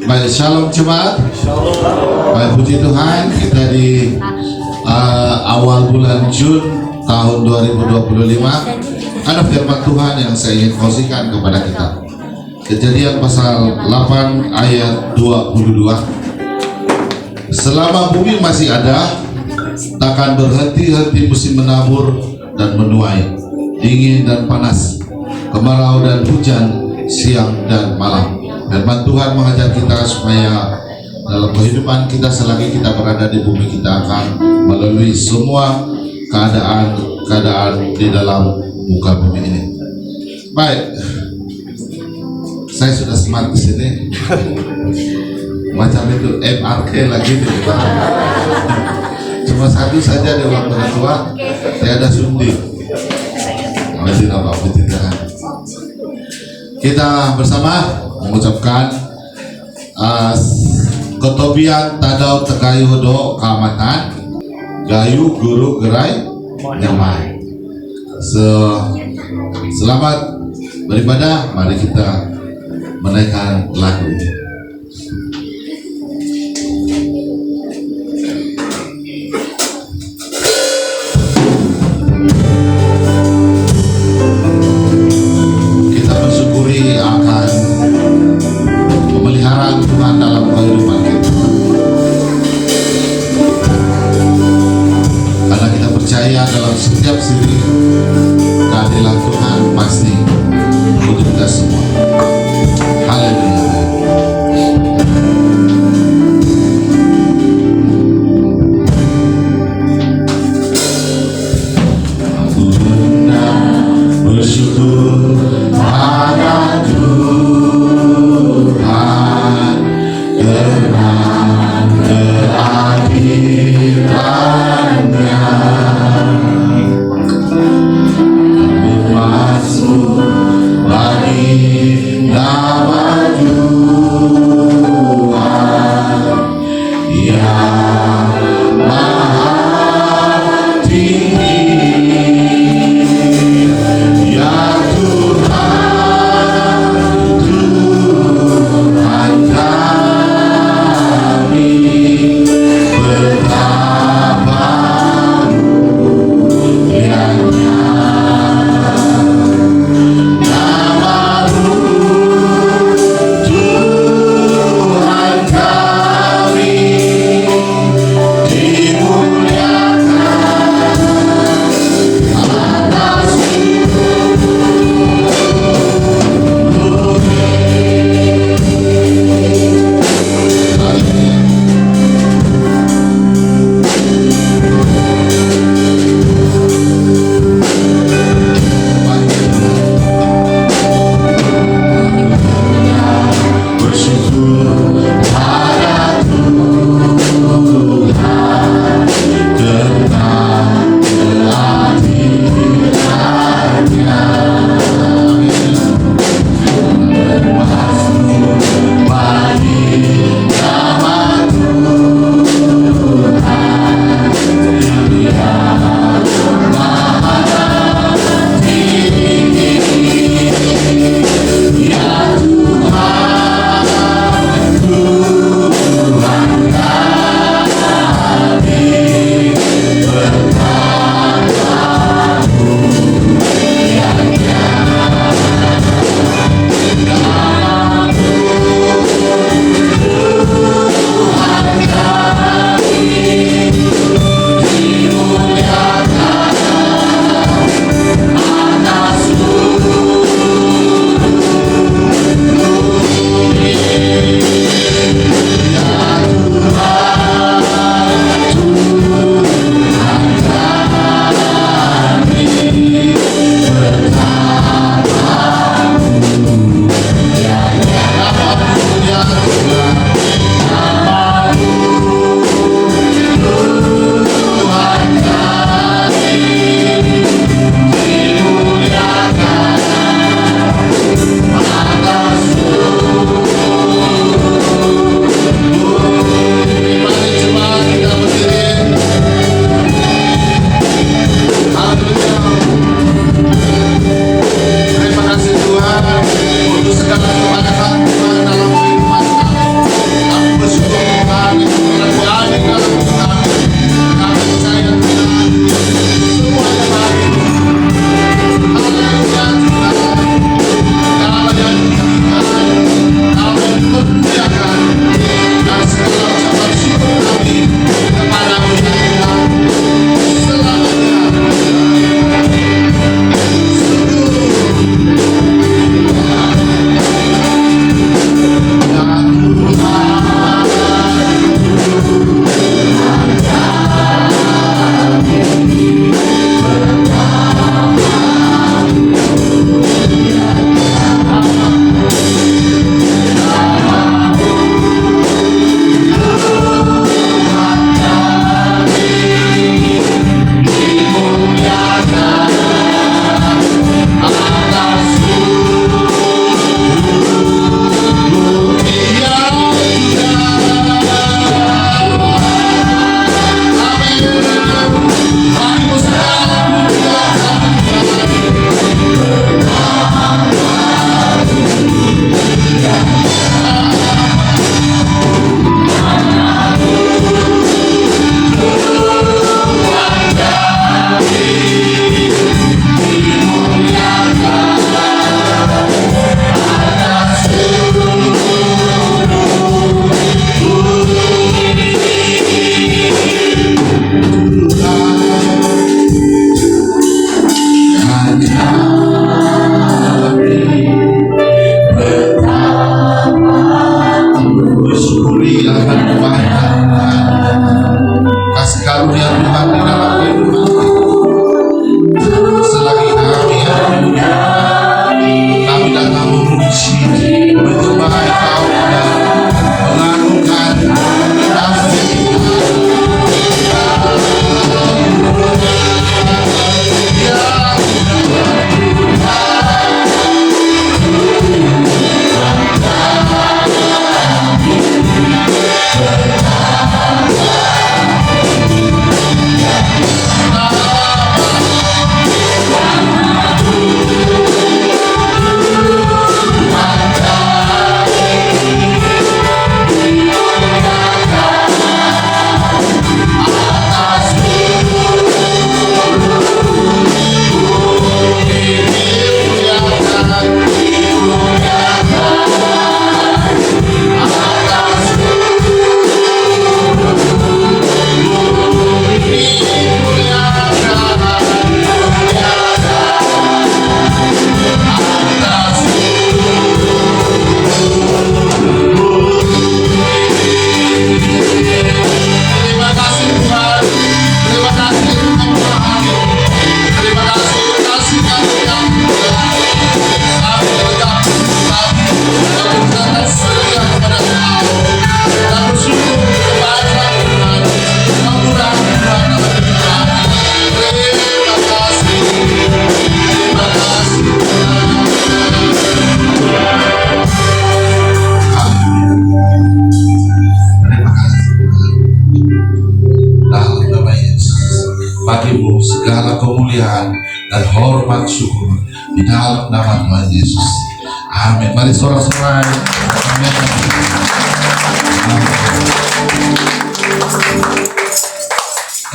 Baik, shalom jemaat. Baik, puji Tuhan, kita di awal bulan Jun tahun 2025 ada firman Tuhan yang saya ingin kongsikan kepada kita. Kejadian pasal 8 ayat 22. Selama bumi masih ada, takkan berhenti-henti musim menabur dan menuai, dingin dan panas, kemarau dan hujan, siang dan malam. Firman Tuhan mengajar kita supaya dalam kehidupan kita selagi kita berada di bumi, kita akan melalui semua keadaan di dalam muka bumi ini. Baik, saya sudah smart di sini. Macam itu MRK lagi nih, Pak. Cuma satu saja di ulang tahun tua, tiada suntik. Kita bersama mengucapkan Kotobian Tadau Tegayu Hodo Kamatan Gayu Guru Gerai Nyamai. Selamat beribadah. Mari kita menaikkan lagu ini. Kita bersyukuri akan pemeliharaan Tuhan dalam kehidupan kita, karena kita percaya dalam setiap sisi keadilan Tuhan pasti untuk kita semua. Haleluya. Aku hendak bersyukur pada Tuhan karena keadilannya. Bermasmur bagi nama Tuhan yang maha tinggi. Ya Tuhan, Tuhan kami, betapa mulianya nama-Mu, Tuhan kami, dimuliakan atas bersyukur pada Tuhan tentang keadilannya. Bermasmur bagi nama Tuhan yang maha tinggi. Ya Tuhan, Tuhan bagimu segala kemuliaan dan hormat syukur di dalam nama Tuhan Yesus. Amin. Mari sorak-sorai. Amin.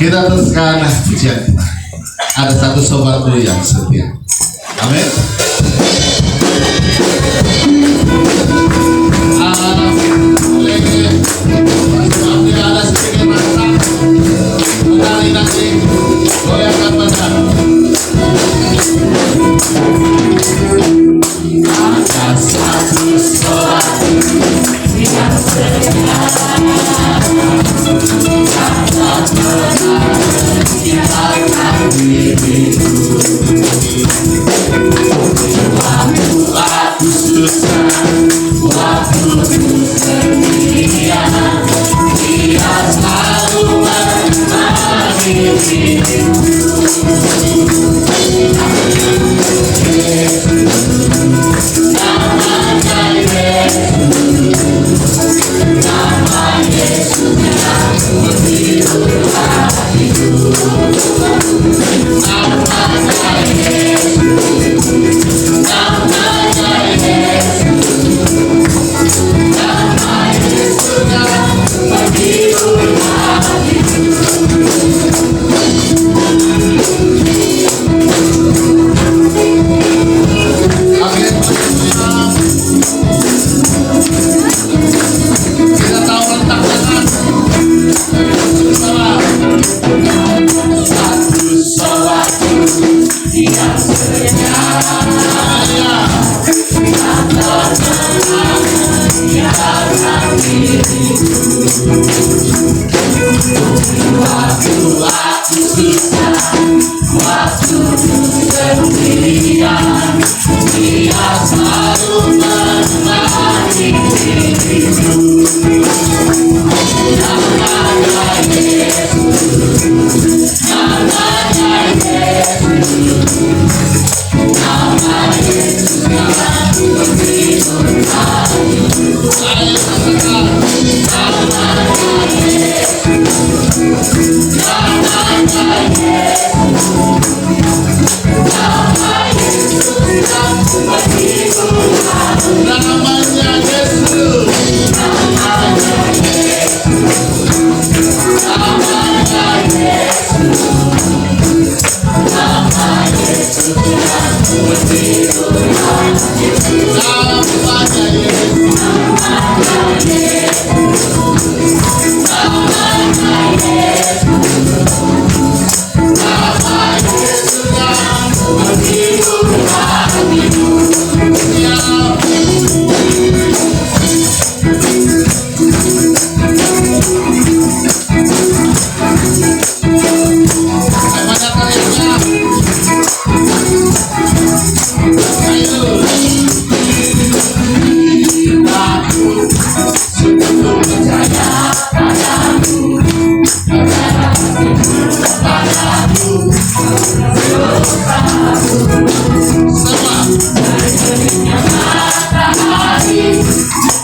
Kita teruskan pujian kita. Ada satu sobatku yang setia. Amin. Ada sedikit rasa menari nanti goyangkan badan. Ada satu sobat yang setia, tak pernah meninggalkan diriku. Waktu aku susah, waktu ku sendirian, Dia selalu menemani diriku. Namanya Yesus, nama Yesus yang menghibur hatiku. Namanya Yesus, namanya Yesus, nama Yesus yang menghibur hatiku. Kita tahu letak tangan bersama. Satu sobat yang setia, tak pernah meninggalkan diriku. Waktu aku susah, waktu ku sendirian, Dia selalu menemani diriku. Namanya Yesus, namanya Yesus, nama Yesus yang menghibur hatiku. Ayo katakan, namanya Yesus, namanya Yesus, nama Yesus yang menghibur hatiku. Namanya Yesus, namanya Yesus, namanya Yesus, nama Yesus yang menghibur hatiku. Namanya Yesus, namanya Yesus, namanya Yesus, nama Yesus yang menghibur hatiku. Ya. Banyak kaliannya. Ayo. Aku sungguh percaya padamu, padamu, sama terbitnya matahari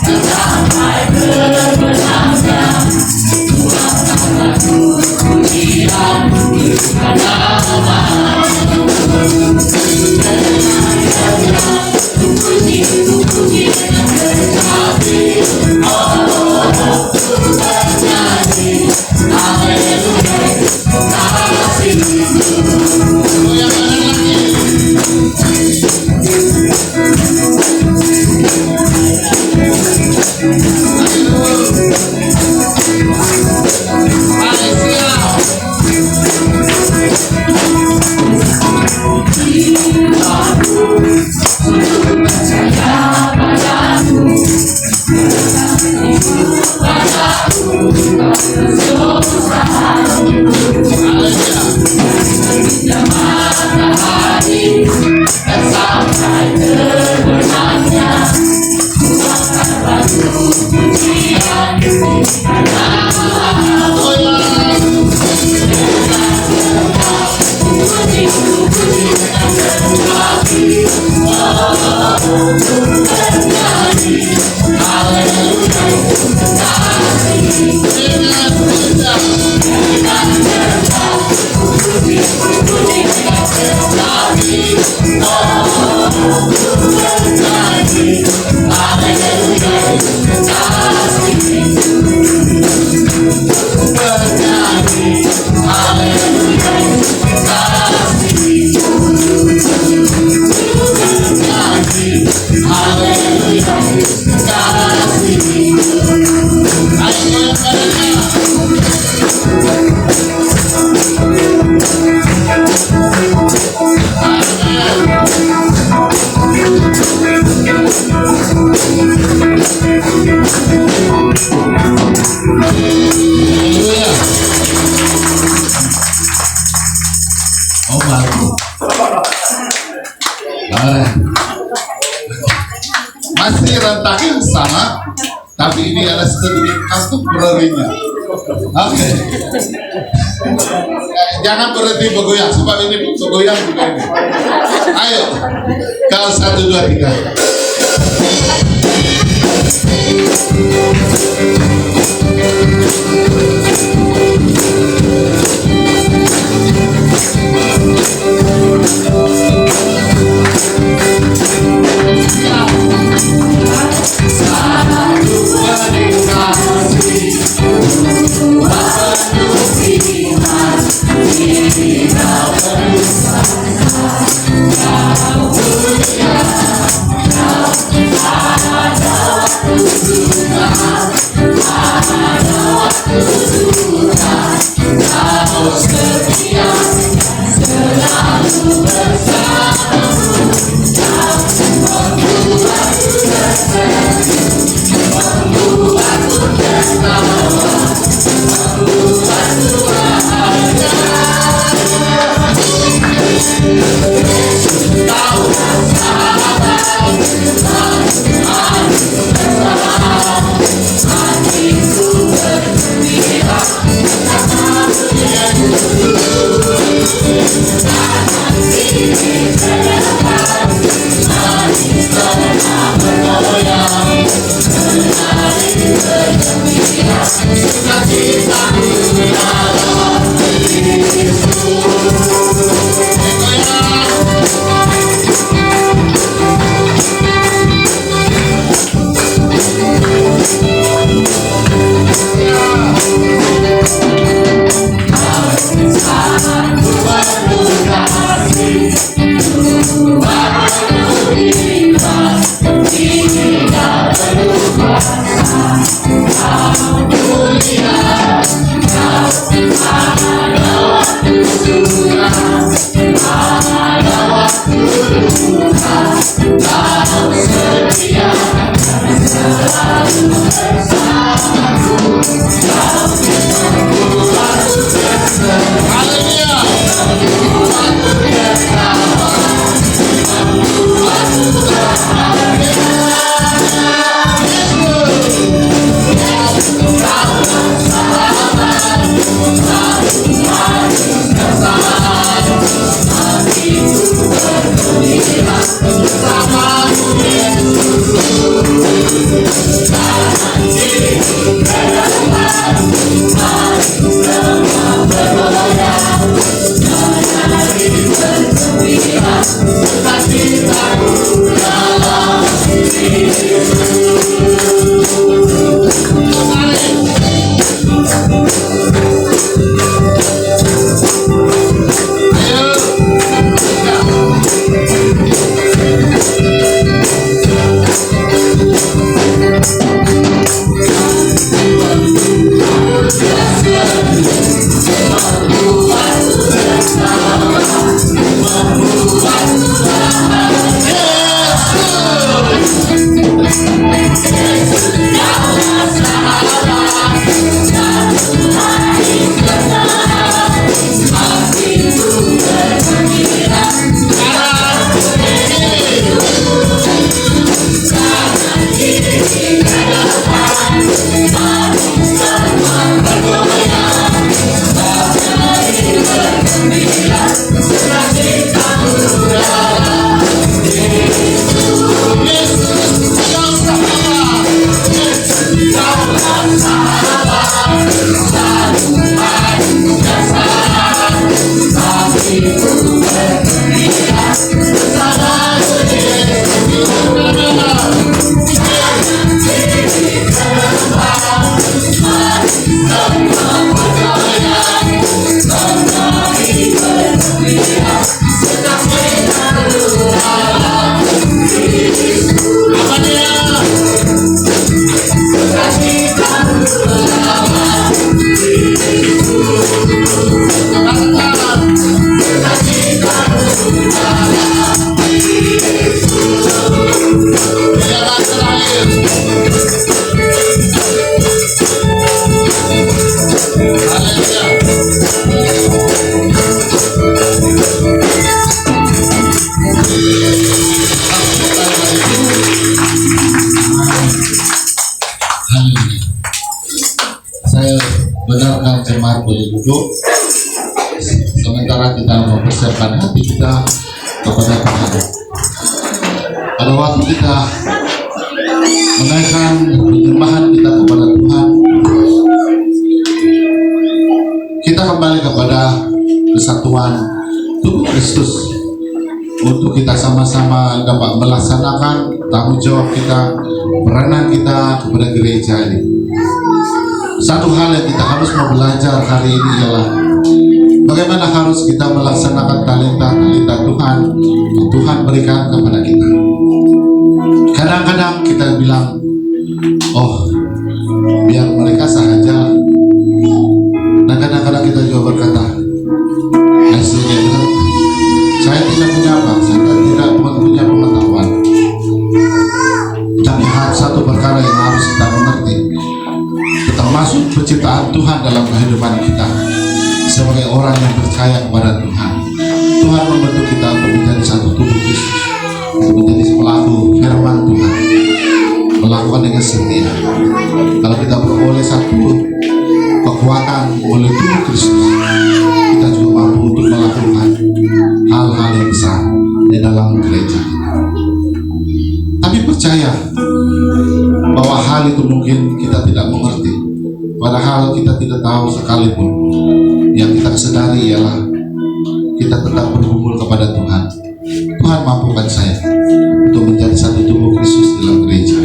dan sampai berbenamnya, tuangkanlah pujian kepada nama-Mu. Puji dengan kecapi, oh, bernyanyi, haleluya, kasih-Mu. Yang mana lagi? lagu. Masih rentakan sama, tapi ini ada sedikit kartu berarinya. Oke. Jangan berhenti bergoyang, sebab ini bergoyang juga ini. Ayo, kau 1, 2, 3. Haleluya. Benarkan jemaat boleh duduk sementara kita mempersiapkan hati kita kepada Tuhan. Pada waktu kita menaikkan penyembahan kita kepada Tuhan, kita kembali kepada kesatuan tubuh Kristus untuk kita sama-sama dapat melaksanakan tanggung jawab kita, peranan kita kepada gereja ini. Satu hal yang kita harus mau belajar hari ini ialah bagaimana harus kita melaksanakan talenta-talenta Tuhan yang Tuhan berikan kepada kita. Kadang-kadang kita bilang, oh biar mereka saja. Dan kadang-kadang kita juga berkata, saya tidak punya apa, saya tidak punya pengetahuan. Tapi satu perkara yang harus kita mengerti, termasuk penciptaan Tuhan dalam kehidupan kita sebagai orang yang percaya kepada Tuhan. Tuhan membentuk kita untuk menjadi satu tubuh Kristus, untuk menjadi pelaku firman Tuhan, melakukan dengan setia. Kalau kita beroleh satu kekuatan oleh tubuh Kristus, kita juga mampu untuk melakukan hal-hal yang besar di dalam gereja kita. Tapi percaya bahwa hal itu mungkin kita tidak mengerti, padahal kita tidak tahu sekalipun. Yang kita sadari ialah kita tetap berkumpul kepada Tuhan. Tuhan mampukan saya untuk menjadi satu tubuh Kristus dalam gereja.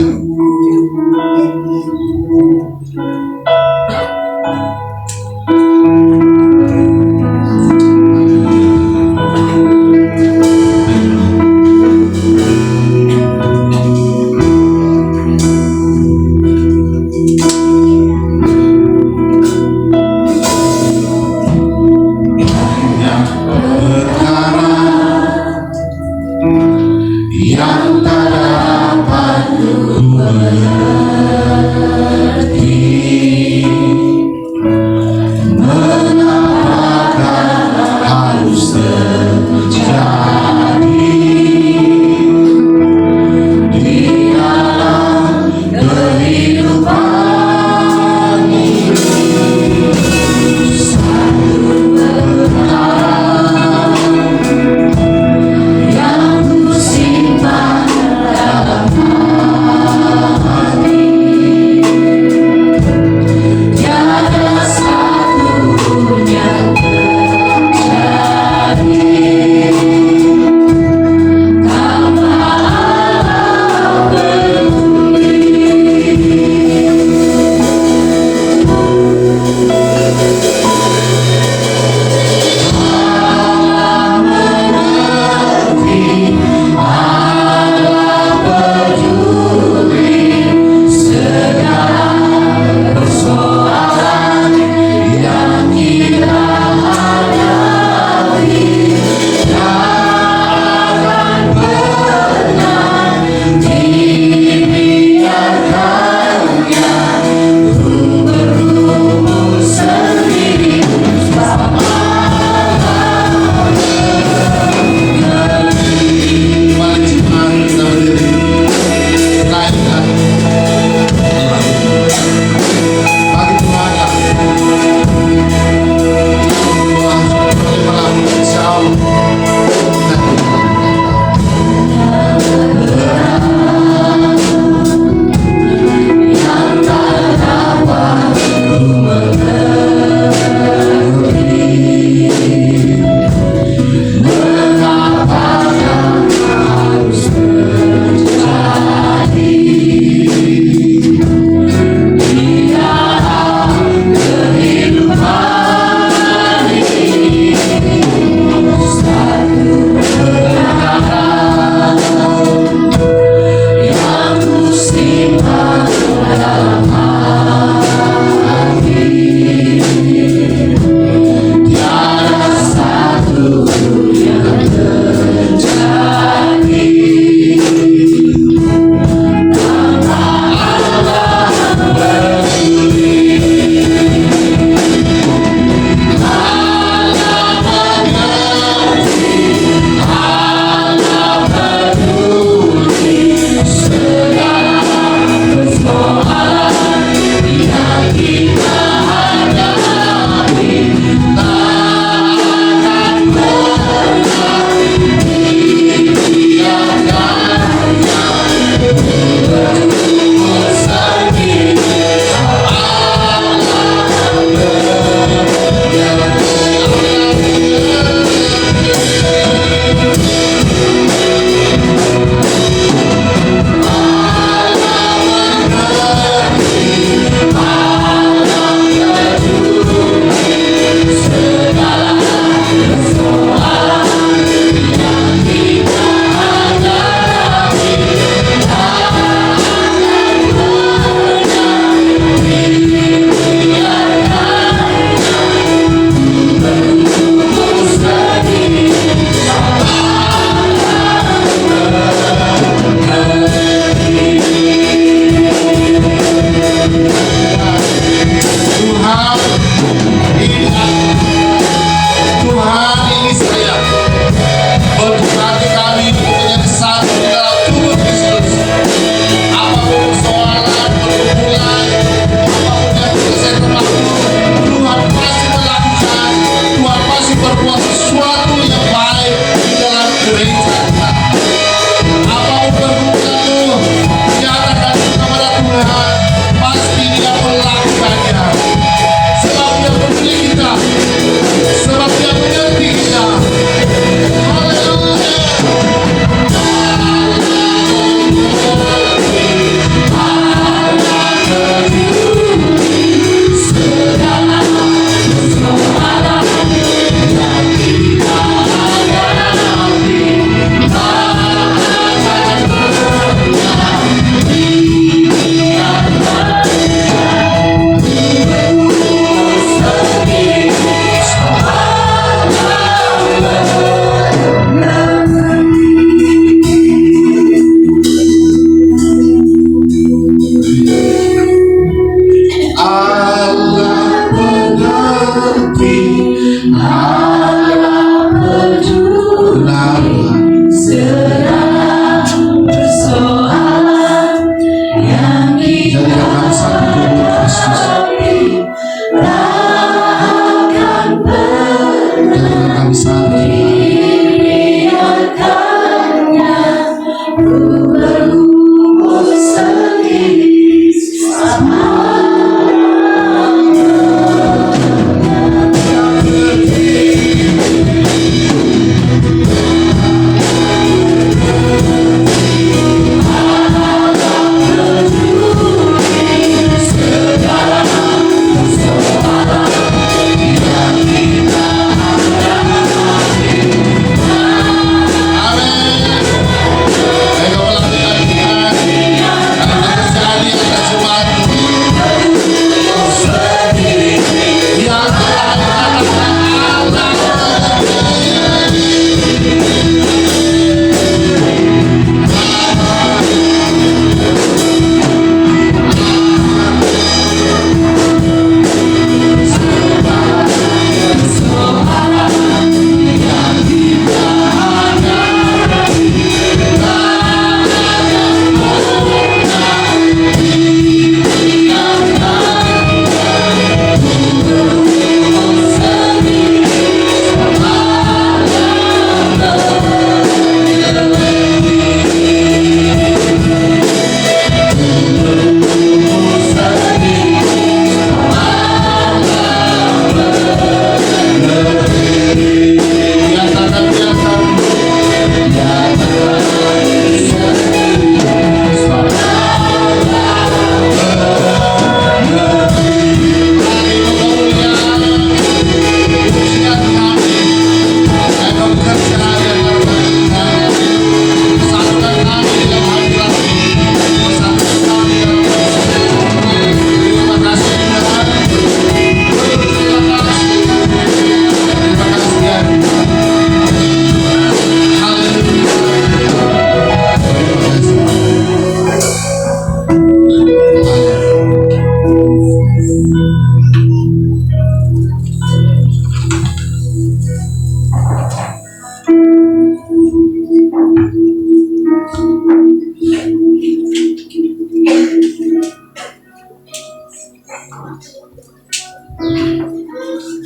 Yang tak dapat ku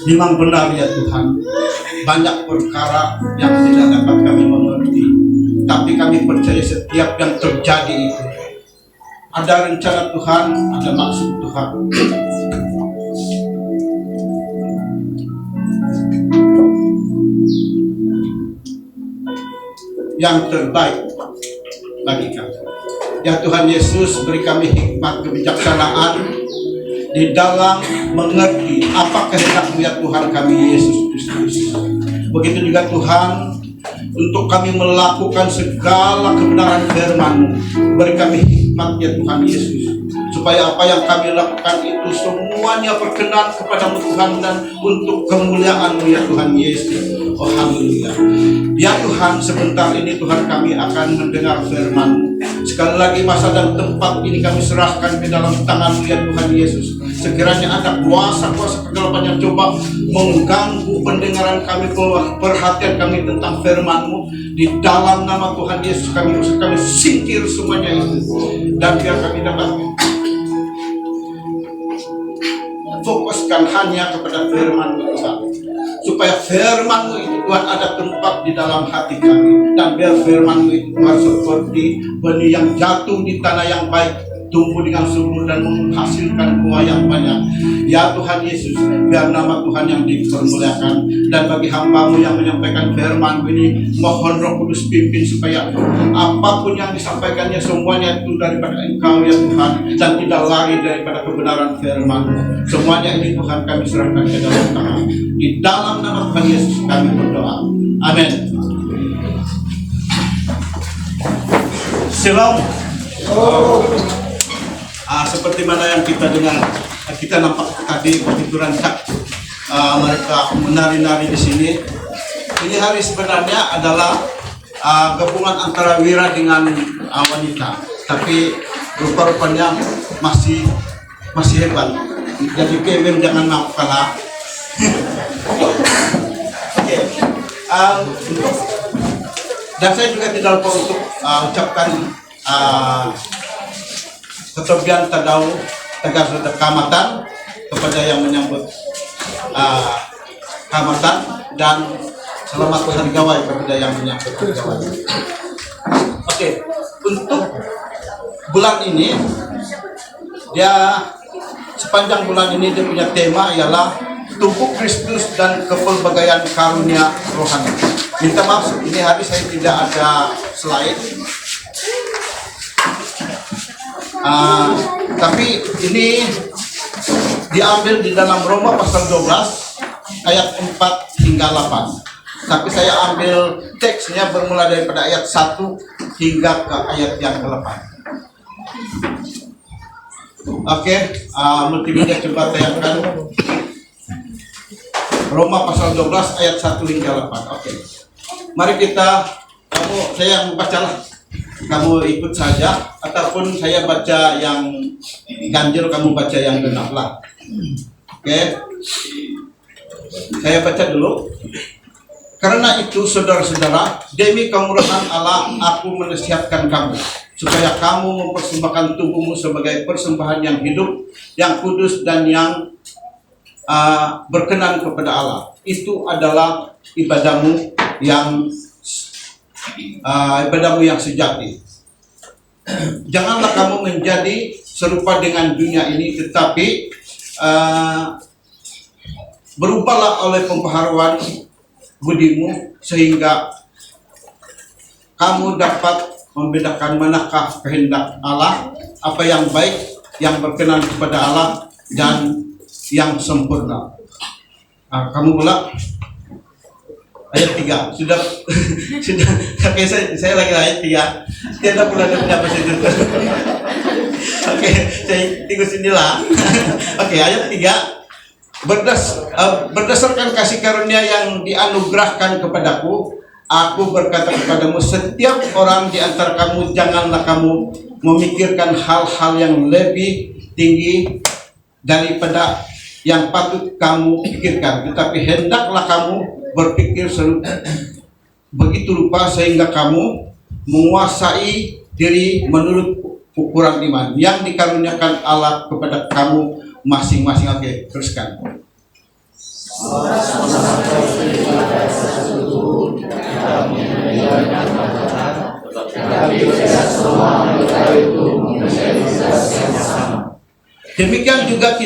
Memang benar ya Tuhan, banyak perkara yang tidak dapat kami mengerti, tapi kami percaya setiap yang terjadi itu ada rencana Tuhan, ada maksud Tuhan. Yang terbaik bagi kami. Ya Tuhan Yesus, beri kami hikmat kebijaksanaan di dalam mengerti apa kehendak-Mu ya Tuhan kami Yesus Kristus. Begitu juga Tuhan, untuk kami melakukan segala kebenaran firman-Mu, beri kami hikmat ya Tuhan Yesus, supaya apa yang kami lakukan itu semuanya berkenan kepadamu Tuhan dan untuk kemuliaan-Mu ya Tuhan Yesus. Oh haleluya. Ya Tuhan, sebentar ini Tuhan kami akan mendengar firman-Mu. Sekali lagi masa dan tempat ini kami serahkan ke dalam tangan-Mu ya Tuhan Yesus. Sekiranya ada kuasa-kuasa kegelapan yang coba mengganggu pendengaran kami, perhatian kami tentang firman-Mu, di dalam nama Tuhan Yesus kami singkir semuanya itu, dan biar kami dapat fokuskan hanya kepada firman-Mu Tuhan, supaya firman-Mu itu Tuhan ada tempat di dalam hati kami, dan biar firman-Mu itu Tuhan seperti benih yang jatuh di tanah yang baik, tumbuh dengan subur dan menghasilkan buah yang banyak. Ya Tuhan Yesus, biar nama Tuhan yang dipermuliakan, dan bagi hamba-Mu yang menyampaikan firman ini, mohon Roh Kudus pimpin supaya apapun yang disampaikannya semuanya itu daripada Engkau ya Tuhan, dan tidak lari daripada kebenaran firman-Mu. Semuanya ini Tuhan kami serahkan ke dalam tangan. Di dalam nama Tuhan Yesus kami berdoa. Amin. Shalom. Seperti mana yang kita dengar, kita nampak tadi pertuturan mereka menari-nari di sini. Ini hari sebenarnya adalah gabungan antara Wira dengan wanita, tapi rupa-rupanya masih hebat. Jadi Kevin jangan mau kalah. Oke. Dan saya juga tidak lupa untuk ucapkan ketobian tadau tegas kamatan kepada yang menyambut kamatan, dan selamat hari gawai kepada yang menyambut hari gawai. Oke, untuk bulan ini dia sepanjang bulan ini dia punya tema ialah tubuh Kristus dan kepelbagaian karunia rohani. Minta maaf, ini hari saya tidak ada slide. Tapi ini diambil di dalam Roma pasal 12 ayat 4 hingga 8. Tapi saya ambil teksnya bermula daripada ayat 1 hingga ke ayat yang ke-8. Oke, multimedia coba tayangkan Roma pasal 12 ayat 1 hingga 8. Oke. Mari kita, saya yang bacalah. Kamu ikut saja, ataupun saya baca yang ganjil, kamu baca yang genap lah. Oke. Saya baca dulu. Karena itu saudara-saudara, demi kemurahan Allah aku menasihatkan kamu, supaya kamu mempersembahkan tubuhmu sebagai persembahan yang hidup, yang kudus dan yang berkenan kepada Allah. Itu adalah ibadahmu yang sejati. Janganlah kamu menjadi serupa dengan dunia ini, tetapi berubahlah oleh pembaharuan budimu, sehingga kamu dapat membedakan manakah kehendak Allah, apa yang baik, yang berkenan kepada Allah, dan yang sempurna. Kamu pula ayat 3 sudah oke, saya lagi ayat 3. Tiada pula ada punya bahasa itu. Oke, saya tunggu sinilah. Oke, ayat 3. Berdasarkan kasih karunia yang dianugerahkan kepadaku, aku berkata kepadamu, setiap orang di antara kamu janganlah kamu memikirkan hal-hal yang lebih tinggi daripada yang patut kamu pikirkan, tetapi hendaklah kamu berpikir begitu rupa sehingga kamu menguasai diri menurut ukuran iman yang dikaruniakan Allah kepada kamu masing-masing. Oke, teruskan.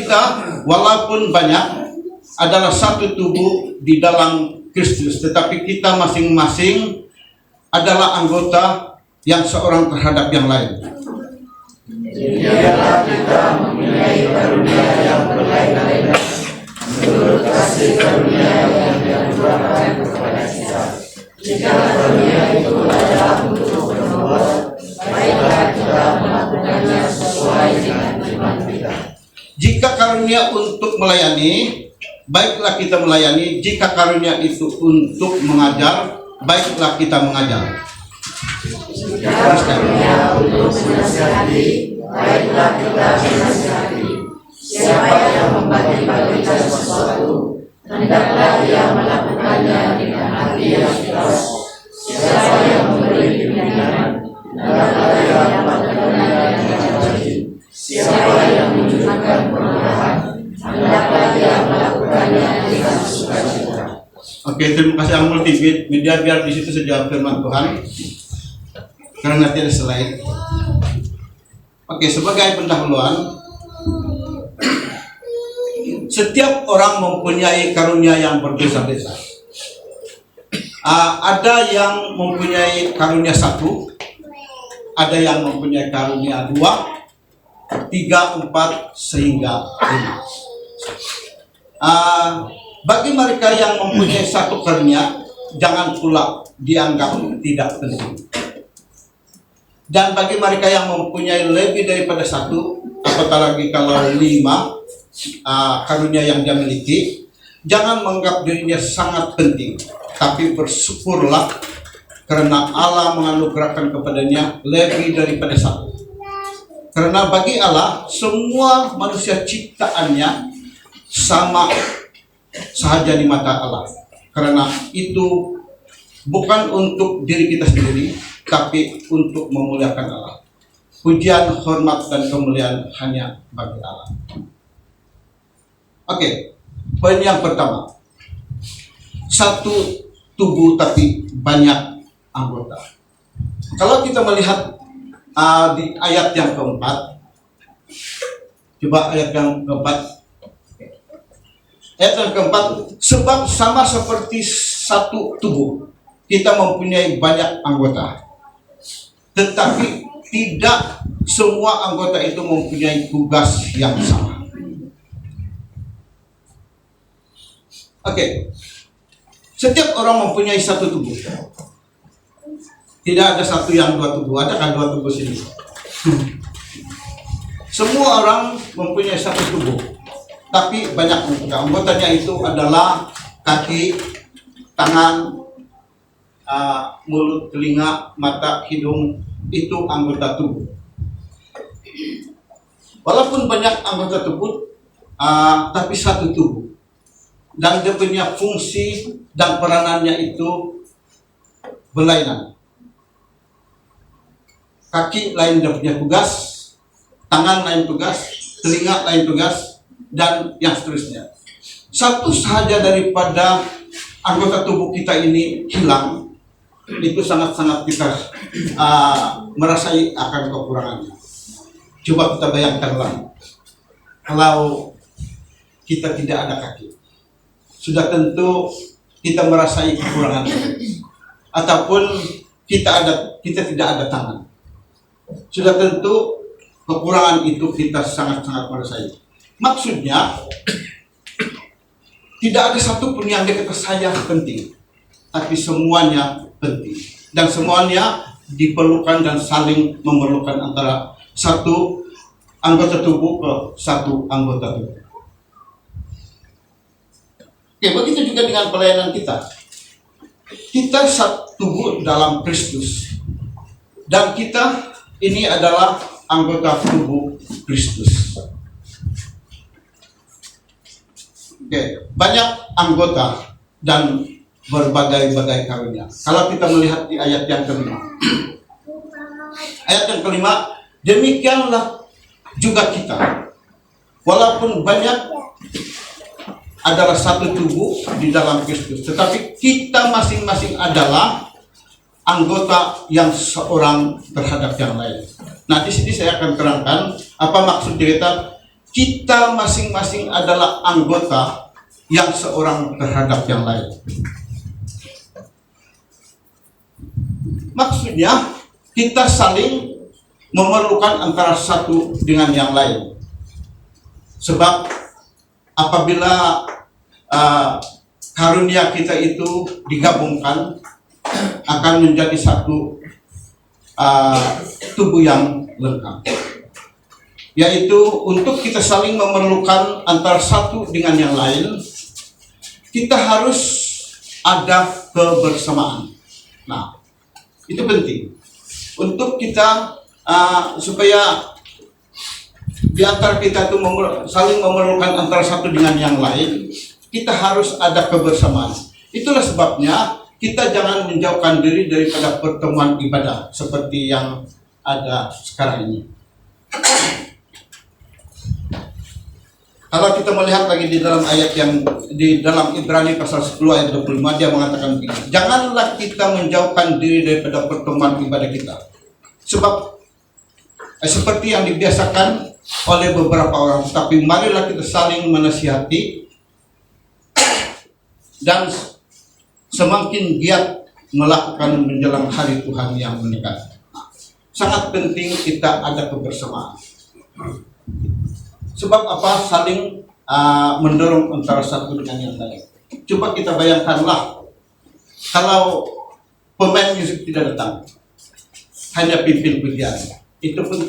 kita walaupun banyak adalah satu tubuh di dalam Kristus, tetapi kita masing-masing adalah anggota yang seorang terhadap yang lain. Biarlah kita mempunyai karunia yang berlainan-lainan menurut kasih karunia yang dianugerahkan kepada kita. Jika karunia itu adalah untuk berbuat, baiklah kita melakukannya sesuai dengan iman kita. Jika karunia untuk melayani, baiklah kita melayani. Jika karunia itu untuk mengajar, baiklah kita mengajar. Jika karunia untuk menasihati, baiklah kita menasihati. Siapa yang membagi-bagikan sesuatu, hendaklah ia melakukannya dengan hati yang ikhlas. Siapa yang memberi bimbingan, hendaklah ia melakukannya dengan hati. Siapa yang menunjukkan perubahan, hendaklah ia melakukannya dengan sukacita. Oke, terima kasih Ang Multimedia. Biar di situ saja firman Tuhan, karena nanti ada slide. Oke, sebagai pendahuluan, setiap orang mempunyai karunia yang berbeza-beza. Ada yang mempunyai karunia 1, ada yang mempunyai karunia 2, 3, 4, sehingga 5. Bagi mereka yang mempunyai satu karunia, jangan pula dianggap tidak penting. Dan bagi mereka yang mempunyai lebih daripada 1, apatah lagi kalau 5 karunia yang dia miliki, jangan menganggap dirinya sangat penting, tapi bersyukurlah karena Allah menganugerahkan kepadanya lebih daripada 1. Karena bagi Allah semua manusia ciptaannya sama sahaja di mata Allah. Karena itu bukan untuk diri kita sendiri, tapi untuk memuliakan Allah. Pujian, hormat, dan kemuliaan hanya bagi Allah. Oke, poin yang pertama. Satu tubuh tapi banyak anggota. Kalau kita melihat di ayat yang keempat, coba ayat yang keempat. Ayat yang keempat, sebab sama seperti satu tubuh, kita mempunyai banyak anggota, tetapi tidak semua anggota itu mempunyai tugas yang sama. Oke, setiap orang mempunyai satu tubuh. Tidak ada satu yang dua tubuh, ada kan dua tubuh sini. Semua orang mempunyai satu tubuh, tapi banyak anggota. Anggotanya itu adalah kaki, tangan, mulut, telinga, mata, hidung. Itu anggota tubuh. Walaupun banyak anggota tubuh, tapi satu tubuh. Dan dia punya fungsi dan peranannya itu berlainan. Kaki lain dia punya tugas, tangan lain tugas, telinga lain tugas, dan yang seterusnya. Satu sahaja daripada anggota tubuh kita ini hilang, itu sangat-sangat kita merasai akan kekurangannya. Coba kita bayangkanlah, kalau kita tidak ada kaki, sudah tentu kita merasai kekurangan. Ataupun kita tidak ada tangan, sudah tentu kekurangan itu kita sangat-sangat merasai. Maksudnya, tidak ada satupun yang dikata saya penting, tapi semuanya penting. Dan semuanya diperlukan dan saling memerlukan antara satu anggota tubuh ke satu anggota tubuh. Oke, begitu juga dengan pelayanan kita. Kita satu tubuh dalam Kristus. Dan kita ini adalah anggota tubuh Kristus. Oke, banyak anggota dan berbagai-bagai karunia. Kalau kita melihat di ayat yang kelima. Ayat yang kelima, demikianlah juga kita. Walaupun banyak adalah satu tubuh di dalam Kristus, tetapi kita masing-masing adalah anggota yang seorang terhadap yang lain. Nah, di sini saya akan terangkan apa maksud cerita kita masing-masing adalah anggota yang seorang terhadap yang lain. Maksudnya kita saling memerlukan antara satu dengan yang lain. Sebab apabila karunia kita itu digabungkan, akan menjadi satu tubuh yang lengkap. Yaitu untuk kita saling memerlukan antara satu dengan yang lain, kita harus ada kebersamaan. Nah, itu penting untuk kita supaya di antara kita itu saling memerlukan antara satu dengan yang lain, kita harus ada kebersamaan. Itulah sebabnya kita jangan menjauhkan diri daripada pertemuan ibadah seperti yang ada sekarang ini. Kalau kita melihat lagi di dalam ayat yang di dalam Ibrani pasal 10 ayat 25, dia mengatakan begini, janganlah kita menjauhkan diri daripada pertemuan ibadah kita. Sebab seperti yang dibiasakan oleh beberapa orang, tapi marilah kita saling menasihati dan semakin giat melakukan menjelang hari Tuhan yang mendekat. Sangat penting kita ada kebersamaan. Sebab apa? Saling mendorong antara satu dengan yang lain. Coba kita bayangkanlah kalau pemain musik tidak datang, hanya pimpin pujian, itu pun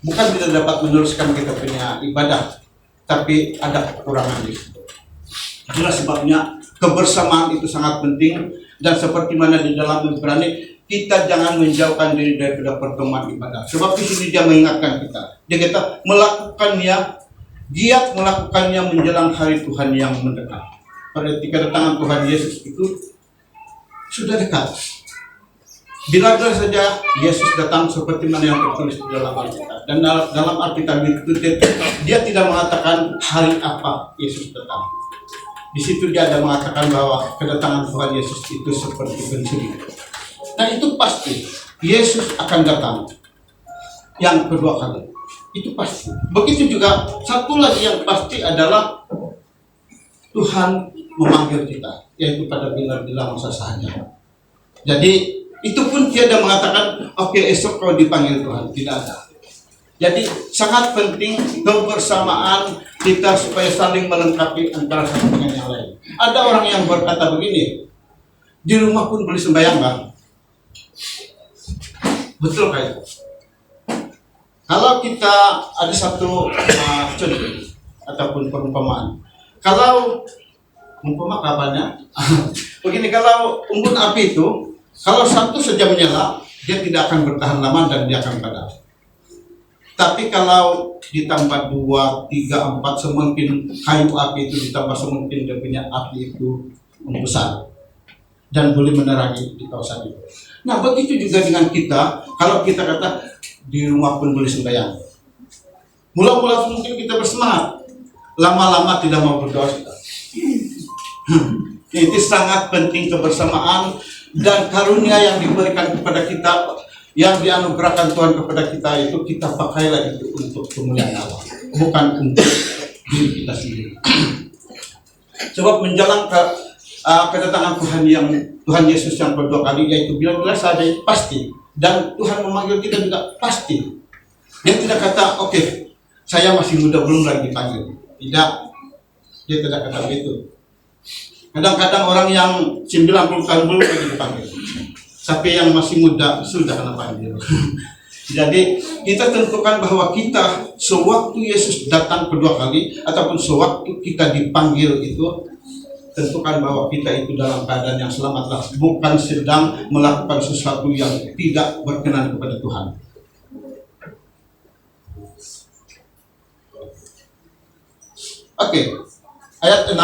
bukan tidak dapat meneruskan kita punya ibadah, tapi ada kekurangan di situ. Itulah sebabnya kebersamaan itu sangat penting, dan seperti mana di dalam Ibrani, kita jangan menjauhkan diri daripada pertemuan ibadah. Sebab di sini dia mengingatkan kita. Dia kata melakukannya, giat melakukannya menjelang hari Tuhan yang mendekat. Pada kedatangan Tuhan Yesus itu sudah dekat. Bila saja Yesus datang seperti mana yang tertulis di dalam Alkitab. Dan dalam Alkitab itu dia tidak mengatakan hari apa Yesus datang. Di situ dia ada mengatakan bahwa kedatangan Tuhan Yesus itu seperti pencuri. Nah, itu pasti Yesus akan datang yang kedua kali. Itu pasti. Begitu juga satu lagi yang pasti adalah Tuhan memanggil kita, yaitu pada bila masa saatnya. Jadi itu pun tiada mengatakan oke, esok kau dipanggil Tuhan. Tidak ada. Jadi sangat penting kebersamaan kita supaya saling melengkapi antara satu dengan yang lain. Ada orang yang berkata begini, di rumah pun boleh sembahyang, Bang. Betul kayak kalau kita ada satu contoh ataupun perumpamaan. Kalau umpama kapannya begini, kalau unggun api itu kalau satu saja menyala, dia tidak akan bertahan lama dan dia akan padam. Tapi kalau ditambah 2, 3, 4, semakin kayu api itu ditambah semakin dia punya api itu membesar dan boleh menerangi di kawasan itu. Nah, begitu juga dengan kita. Kalau kita kata di rumah pun boleh sembahyang, mula-mula mungkin kita bersemangat, lama-lama tidak mau berdoa sudah. Itu sangat penting kebersamaan dan karunia yang diberikan kepada kita, yang dianugerahkan Tuhan kepada kita itu kita pakailah itu untuk kemuliaan Allah, bukan untuk diri kita sendiri. Sebab menjelang kedatangan Tuhan Yesus yang kedua kali, yaitu bila saja pasti, dan Tuhan memanggil kita juga pasti. Dia tidak kata oke, saya masih muda belum lagi dipanggil. Tidak, dia tidak kata begitu. Kadang-kadang orang yang 90 tahun belum lagi dipanggil, tapi yang masih muda sudah kena panggil. Jadi kita tentukan bahwa kita sewaktu Yesus datang kedua kali ataupun sewaktu kita dipanggil itu, tentukan bahwa kita itu dalam keadaan yang selamatlah, bukan sedang melakukan sesuatu yang tidak berkenan kepada Tuhan. Oke, ayat 6.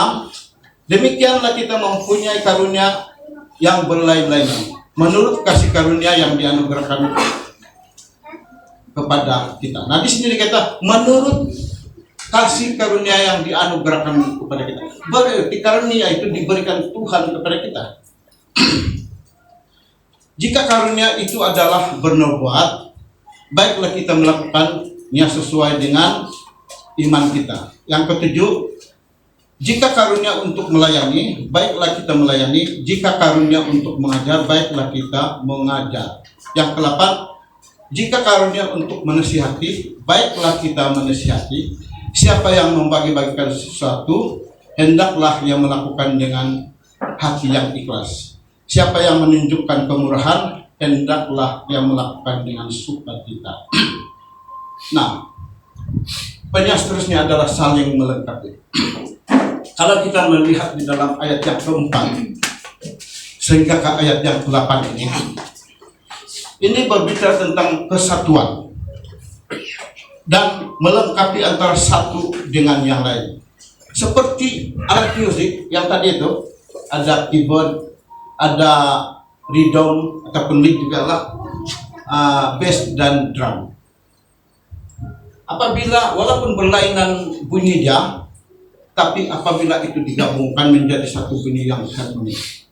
Demikianlah kita mempunyai karunia yang berlain-lainan menurut kasih karunia yang dianugerahkan kepada kita. Nah, di sini dikata menurut kasih karunia yang dianugerahkan kepada kita. Berarti karunia itu diberikan Tuhan kepada kita. Jika karunia itu adalah bernubuat, baiklah kita melakukannya sesuai dengan iman kita. Yang ketujuh, jika karunia untuk melayani, baiklah kita melayani. Jika karunia untuk mengajar, baiklah kita mengajar. Yang ke-8, jika karunia untuk menasihati, baiklah kita menasihati. Siapa yang membagi-bagikan sesuatu, hendaklah yang melakukan dengan hati yang ikhlas. Siapa yang menunjukkan kemurahan, hendaklah yang melakukan dengan sukacita. Nah, poin yang seterusnya adalah saling melengkapi. Kalau kita melihat di dalam ayat yang keempat sehingga ke ayat yang ke-8 ini berbicara tentang kesatuan dan melengkapi antara satu dengan yang lain. Seperti alat musik yang tadi itu, ada keyboard, ada rhythm ataupun lead juga lah, bass dan drum. Apabila walaupun berlainan bunyi dia, tapi apabila itu digabungkan menjadi satu bunyi yang harmonis.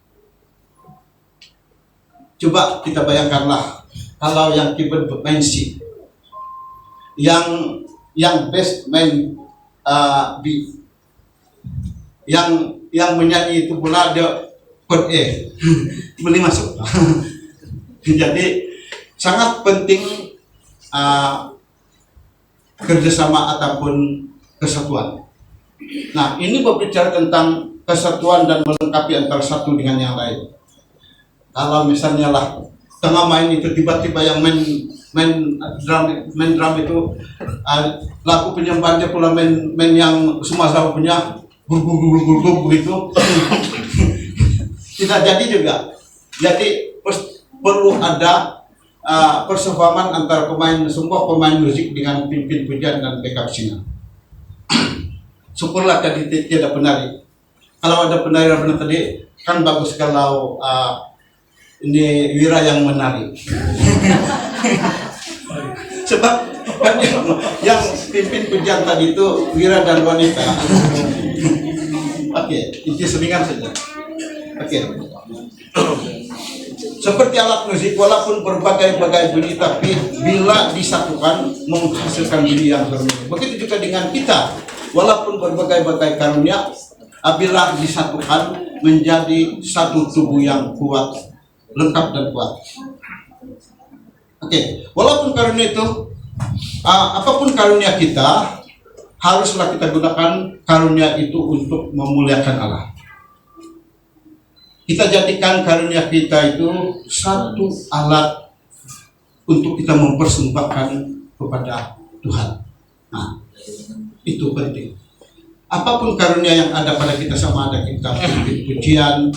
Coba kita bayangkanlah kalau yang keyboard main C, yang bass main B, yang menyanyi itu pula dia chord E, boleh masuk. Jadi sangat penting kerjasama ataupun kesatuan. Nah, ini berbicara tentang kesatuan dan melengkapi antara satu dengan yang lain. Kalau misalnya lah tengah main itu tiba-tiba yang main drum itu lagu penyembahan dia pula main yang Sumatera punya gurgu begitu. Tidak jadi juga. Jadi perlu ada perseorangan antara semua pemain musik dengan pimpin pujian dan backup singer. Syukurlah tadi tidak penari. Kalau ada penari tadi kan bagus kalau ini Wira yang menari. Sebab kan yang pimpin pujian tadi itu Wira dan wanita. Oke, itu selingan saja. Oke. Seperti alat musik, walaupun berbagai-bagai bunyi, tapi bila disatukan menghasilkan bunyi yang harmonis. Begitu juga dengan kita, walaupun berbagai-bagai karunia, bila disatukan menjadi satu tubuh yang kuat, lengkap dan kuat. Oke, walaupun karunia itu, apapun karunia kita, haruslah kita gunakan karunia itu untuk memuliakan Allah. Kita jadikan karunia kita itu satu alat untuk kita mempersembahkan kepada Tuhan. Nah, itu penting. Apapun karunia yang ada pada kita, sama ada kita pujian,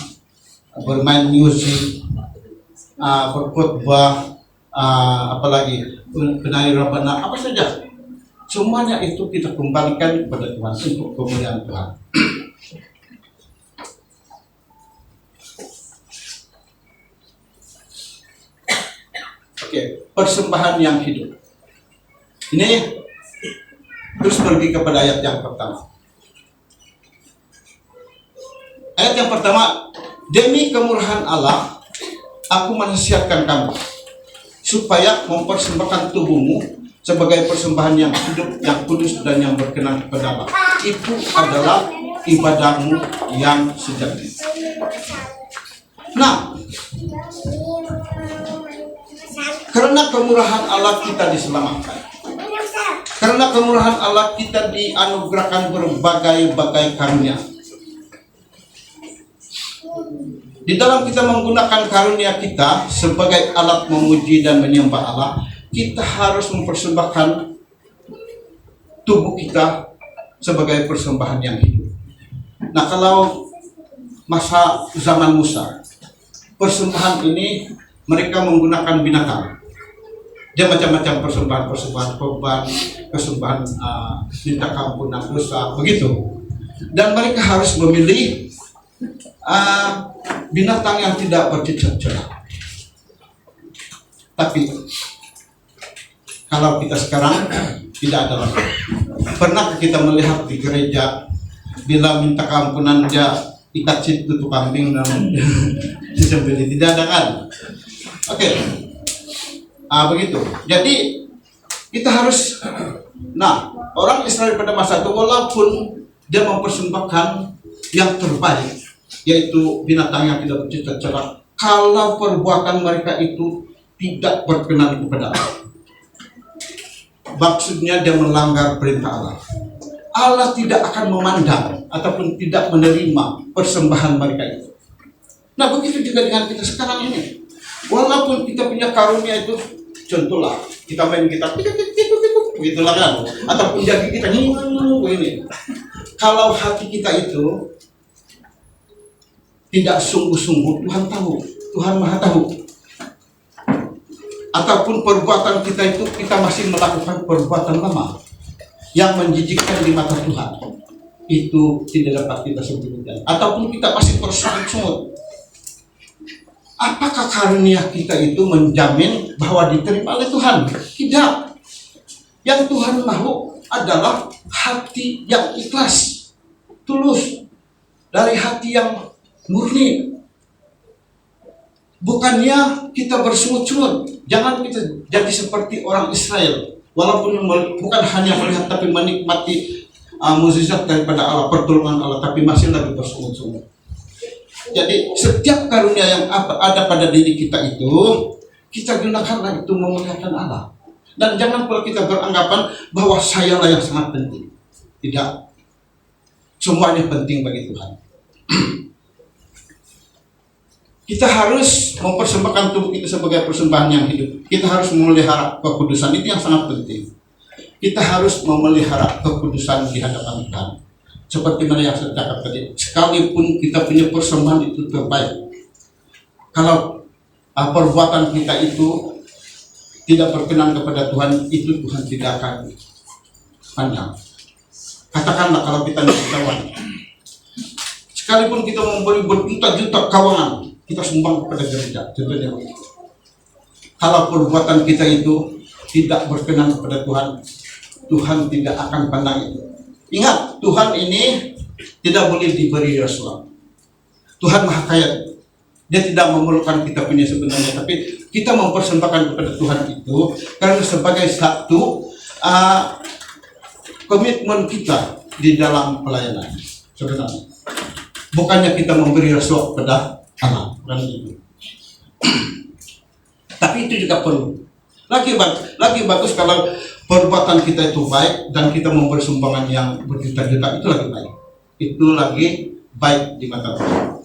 bermain musik, berkhotbah, apalagi penari rabana, apa saja, semuanya itu kita kembalikan kepada Tuhan untuk kemuliaan Tuhan. Oke, persembahan yang hidup. Ini terus pergi kepada ayat yang pertama. Ayat yang pertama, demi kemurahan Allah, aku menasihatkan kamu supaya mempersembahkan tubuhmu sebagai persembahan yang hidup, yang kudus dan yang berkenan kepada Allah. Itu adalah ibadahmu yang sejati. Nah, karena kemurahan Allah kita diselamatkan. Karena kemurahan Allah kita dianugerahkan berbagai-bagai karunia. Di dalam kita menggunakan karunia kita sebagai alat memuji dan menyembah Allah, kita harus mempersembahkan tubuh kita sebagai persembahan yang hidup. Nah, kalau masa zaman Musa, persembahan ini mereka menggunakan binatang. Dia macam-macam persembahan korban, persembahan minta ampunan dosa, begitu. Dan mereka harus memilih binatang yang tidak bercacat celah. Tapi kalau kita sekarang tidak ada lagi. Pernah kita melihat di gereja bila minta keampunan dia ikat situ tuh kambing dan disembelih, tidak ada kan? Oke. Begitu. Jadi kita harus Nah, orang Israel pada masa itu walaupun dia mempersembahkan yang terbaik, yaitu binatang yang tidak bercacat celak, kalau perbuatan mereka itu tidak berkenan kepada Allah, maksudnya dia melanggar perintah Allah, Allah tidak akan memandang ataupun tidak menerima persembahan mereka itu. Nah, begitu juga dengan kita sekarang ini. Walaupun kita punya karunia itu, contohlah kita main gitar, begitulah kan, ataupun jadi kita ini. Kalau hati kita itu tidak sungguh-sungguh, Tuhan tahu, Tuhan Maha tahu. Ataupun perbuatan kita itu kita masih melakukan perbuatan lama yang menjijikkan di mata Tuhan, itu tidak dapat kita sembunyikan. Ataupun kita masih bersungut-sungut. Apakah karunia kita itu menjamin bahwa diterima oleh Tuhan? Tidak. Yang Tuhan mau adalah hati yang ikhlas, tulus, dari hati yang murni. Bukannya kita bersungut-sungut. Jangan kita jadi seperti orang Israel. Walaupun bukan hanya melihat tapi menikmati mukjizat daripada Allah, pertolongan Allah, tapi masih lagi bersungut-sungut. Jadi setiap karunia yang ada pada diri kita itu, kita gunakanlah itu memuliakan Allah. Dan jangan pula kita beranggapan bahwa sayalah yang sangat penting. Tidak. Semuanya penting bagi Tuhan. Kita harus mempersembahkan tubuh kita sebagai persembahan yang hidup. Kita harus memelihara kekudusan, itu yang sangat penting. Kita harus memelihara kekudusan di hadapan Tuhan. Seperti mana yang saya cakap tadi, sekalipun kita punya persembahan itu terbaik, kalau perbuatan kita itu tidak berkenan kepada Tuhan, itu Tuhan tidak akan pandang. Katakanlah kalau kita kawan, sekalipun kita memberi berjuta-juta kawangan, kita sumbang kepada gereja, contohnya. Kalau perbuatan kita itu tidak berkenan kepada Tuhan, Tuhan tidak akan pandang itu. Ingat, Tuhan ini tidak boleh diberi rasuah. Tuhan Maha Kaya. Dia tidak memerlukan kita punya sebenarnya, tapi kita mempersembahkan kepada Tuhan itu karena sebagai satu komitmen kita di dalam pelayanan sebenarnya. Bukannya kita memberi rasuah kepada Allah, bukan itu. Tapi itu juga perlu. Lagi bagus kalau perbuatan kita itu baik dan kita memberi sumbangan yang berjuta-juta, itu lagi baik. Itu lagi baik di mata Tuhan.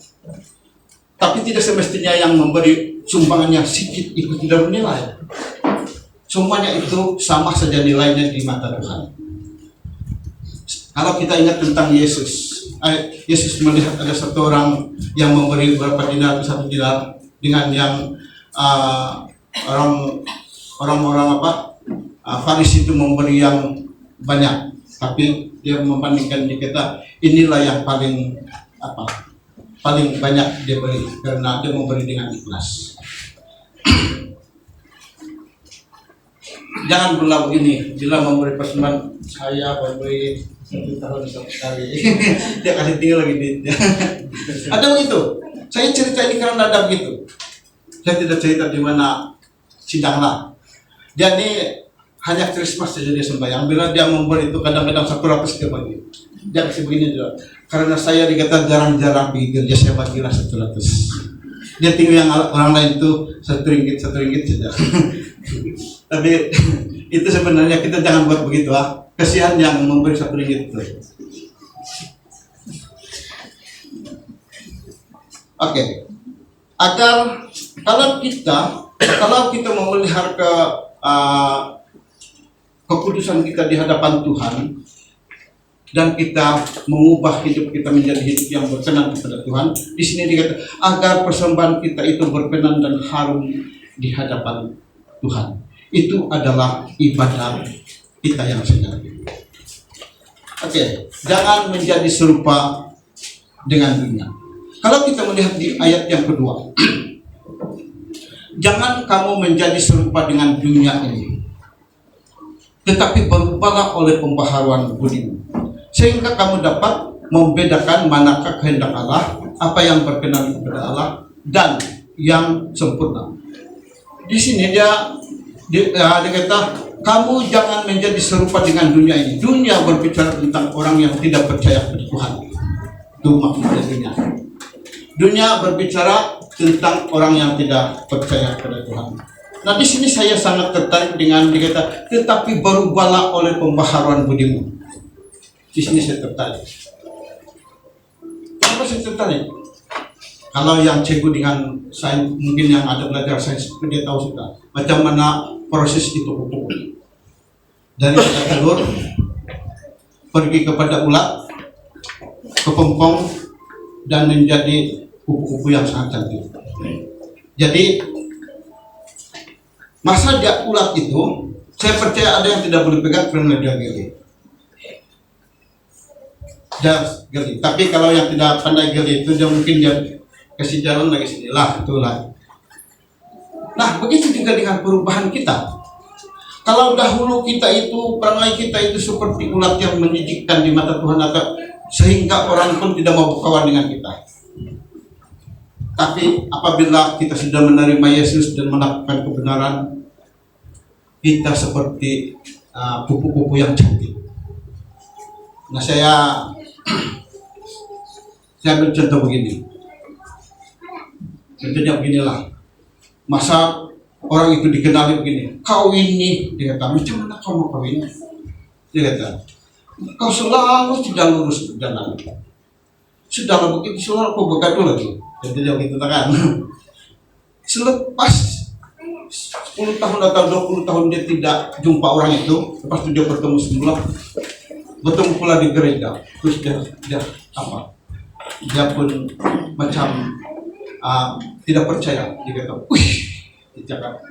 Tapi tidak semestinya yang memberi sumbangan yang sedikit itu tidak bernilai. Semuanya itu sama saja nilainya di mata Tuhan. Kalau kita ingat tentang Yesus, Yesus melihat ada satu orang yang memberi berapa dinar, satu dinar, dengan yang orang-orang Farisi itu memberi yang banyak, tapi dia membandingkan di kita, inilah yang paling banyak dia beri karena dia memberi dengan ikhlas. Jangan pula begini, bila memberi persembahan, saya memberi 1 tahun sekali, dia kasih tinggal lagi duitnya. Ada begitu. Saya cerita ini karena ada begitu. Saya tidak cerita di mana sidang lah. Dia ini hanya Krismas saja dia sembahyang. Bila dia memberi itu kadang-kadang 100 dia bagi. Dia kasih begini juga. Karena saya dikata jarang-jarang pergi kerja, saya bagilah 100. Dia tinggal yang orang lain itu 1 ringgit saja. Tapi itu sebenarnya kita jangan buat begitu Kasihan yang memberi 1 ringgit itu. Oke. Agar kalau kita memelihara kekudusan kita di hadapan Tuhan dan kita mengubah hidup kita menjadi hidup yang berkenan kepada Tuhan, di sini dikatakan agar persembahan kita itu berkenan dan harum di hadapan Tuhan. Itu adalah ibadah kita yang sejati. Oke, jangan menjadi serupa dengan dunia. Kalau kita melihat di ayat yang kedua, jangan kamu menjadi serupa dengan dunia ini, tetapi berubahlah oleh pembaharuan budimu, sehingga kamu dapat membedakan manakah kehendak Allah, apa yang berkenan kepada Allah, dan yang sempurna. Di sini dia Dia kata, kamu jangan menjadi serupa dengan dunia ini. Dunia berbicara tentang orang yang tidak percaya kepada Tuhan. Itu maksudnya dunia. Dunia berbicara tentang orang yang tidak percaya kepada Tuhan. Nah, di sini saya sangat tertarik dengan dikata, tetapi berubahlah oleh pembaharuan budimu. Di sini saya tertarik. Kenapa saya tertarik? Kalau yang cikgu dengan saya, mungkin yang ada belajar sains, dia tahu sudah macam mana proses itu kupu-kupu. Dari telur pergi kepada ulat, kepompong, dan menjadi kupu-kupu yang sangat cantik. Jadi masa dia ulat itu, saya percaya ada yang tidak boleh pegang karena dia geli. Dia geli. Tapi kalau yang tidak pandai geli itu, dia mungkin dia kasih jalan lagi sini lah, itulah. Nah, begitu juga dengan perubahan kita. Kalau dahulu kita itu, perangai kita itu seperti ulat yang menjijikkan di mata Tuhan, atau sehingga orang pun tidak mau berkawan dengan kita. Tapi apabila kita sudah menerima Yesus dan melakukan kebenaran, kita seperti kupu-kupu yang cantik. Nah, saya ambil contoh begini. Contohnya beginilah. Masa orang itu dikenali begini, kau ini, dia kata, macam mana kau mau kawin? Dia kata, kau selalu tidak lurus berjalan. Sudah begitu, selalu kau bergaduh lagi. Jadi dia begitu kan. Selepas 10 tahun atau 20 tahun dia tidak jumpa orang itu, lepas itu dia bertemu semula, bertemu pula di gereja. Terus dia apa? Dia pun macam tidak percaya. Dia kata, wih, dia kata,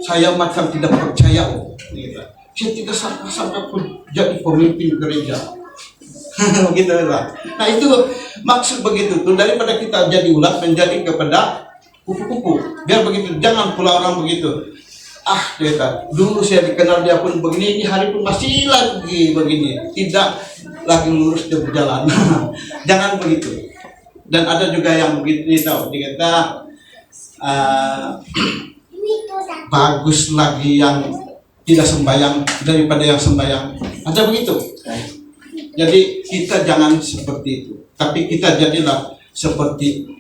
saya macam tidak percaya. Dia kata, saya tidak sangka pun jadi pemimpin gereja. Begitu lah. Nah, itu maksud begitu tuh, daripada kita jadi ulat menjadi kepada kupu-kupu. Biar begitu, jangan pula orang begitu. Dia kata, dulu saya dikenal dia pun begini, ini hari pun masih lagi begini, tidak lagi lurus dia berjalan. Jangan begitu. Dan ada juga yang begitu tahu, dia kata bagus lagi yang tidak sembahyang daripada yang sembahyang. Ada begitu. Jadi kita jangan seperti itu, tapi kita jadilah seperti